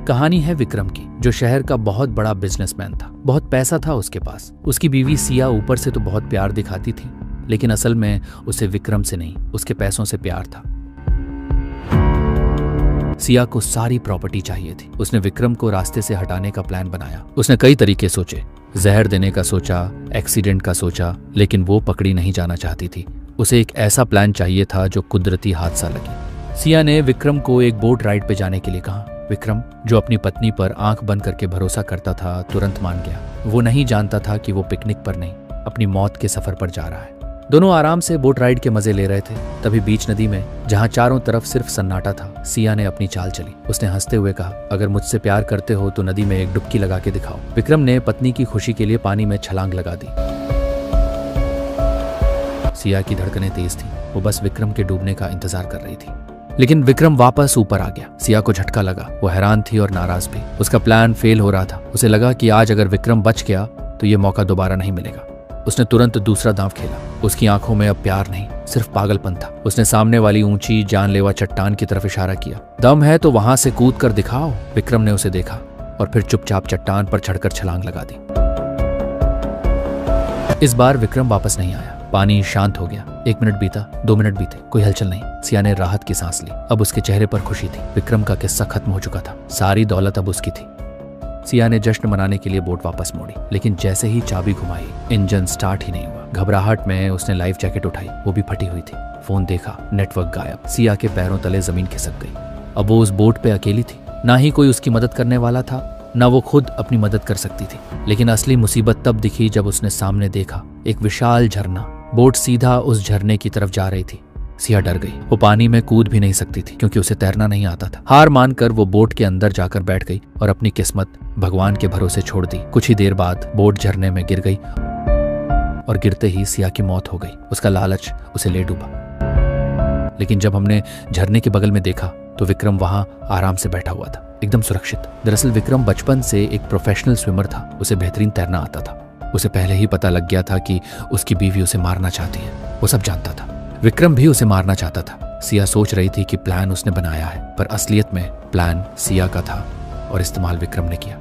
कहानी है विक्रम की, जो शहर का बहुत बड़ा बिजनेसमैन था। बहुत पैसा था उसके पास। उसकी बीवी सिया ऊपर से तो बहुत प्यार दिखाती थी, लेकिन असल में उसे विक्रम से नहीं, उसके पैसों से प्यार था। सिया को सारी प्रॉपर्टी चाहिए थी। उसने विक्रम को रास्ते से हटाने का प्लान बनाया। उसने कई तरीके सोचे, जहर देने का सोचा, एक्सीडेंट का सोचा, लेकिन वो पकड़ी नहीं जाना चाहती थी। उसे एक ऐसा प्लान चाहिए था जो कुदरती हादसा लगे। सिया ने विक्रम को एक बोट राइड पे जाने के लिए कहा। विक्रम, जो अपनी पत्नी पर आंख बंद करके भरोसा करता था, तुरंत मान गया। वो नहीं जानता था कि वो पिकनिक पर नहीं, अपनी मौत के सफर पर जा रहा है। दोनों आराम से बोट राइड के मजे ले रहे थे। तभी बीच नदी में, जहां चारों तरफ सिर्फ सन्नाटा था, सिया ने अपनी चाल चली। उसने हंसते हुए कहा, अगर मुझसे प्यार करते हो तो नदी में एक डुबकी लगा के दिखाओ। विक्रम ने पत्नी की खुशी के लिए पानी में छलांग लगा दी। सिया की धड़कनें तेज थी। वो बस विक्रम के डूबने का इंतजार कर रही थी, लेकिन विक्रम वापस ऊपर आ गया। सिया को झटका लगा। वो हैरान थी और नाराज भी। उसका प्लान फेल हो रहा था। उसे लगा कि आज अगर विक्रम बच गया तो ये मौका दोबारा नहीं मिलेगा। उसने तुरंत दूसरा दांव खेला। उसकी आंखों में अब प्यार नहीं, सिर्फ पागलपन था। उसने सामने वाली ऊंची जानलेवा चट्टान की तरफ इशारा किया। दम है तो वहां से कूद कर दिखाओ। विक्रम ने उसे देखा और फिर चुपचाप चट्टान पर चढ़कर छलांग लगा दी। इस बार विक्रम वापस नहीं आया। पानी शांत हो गया। 1 मिनट बीता, 2 मिनट बीते, कोई हलचल नहीं। सिया ने राहत की सांस ली। अब उसके चेहरे पर खुशी थी। विक्रम का किस्सा खत्म हो चुका था। सारी दौलत अब उसकी थी। सिया ने जश्न मनाने के लिए बोट वापस मोड़ी, लेकिन जैसे ही चाबी घुमाई, इंजन स्टार्ट ही नहीं हुआ। घबराहट में उसने लाइफ जैकेट उठाई, वो भी फटी हुई थी। फोन देखा, नेटवर्क गायब। सिया के पैरों तले जमीन खिसक गई। अब वो उस बोट पे अकेली थी। ना ही कोई उसकी मदद करने वाला था, ना वो खुद अपनी मदद कर सकती थी। लेकिन असली मुसीबत तब दिखी जब उसने सामने देखा एक विशाल झरना। बोट सीधा उस झरने की तरफ जा रही थी। सिया डर गई। वो पानी में कूद भी नहीं सकती थी क्योंकि उसे तैरना नहीं आता था। हार मानकर वो बोट के अंदर जाकर बैठ गई और अपनी किस्मत भगवान के भरोसे छोड़ दी। कुछ ही देर बाद बोट झरने में गिर गई और गिरते ही सिया की मौत हो गई। उसका लालच उसे ले डूबा। लेकिन जब हमने झरने के बगल में देखा तो विक्रम वहां आराम से बैठा हुआ था, एकदम सुरक्षित। दरअसल विक्रम बचपन से एक प्रोफेशनल स्विमर था। उसे बेहतरीन तैरना आता था। उसे पहले ही पता लग गया था कि उसकी बीवी उसे मारना चाहती है। वो सब जानता था। विक्रम भी उसे मारना चाहता था। सिया सोच रही थी कि प्लान उसने बनाया है, पर असलियत में प्लान सिया का था और इस्तेमाल विक्रम ने किया।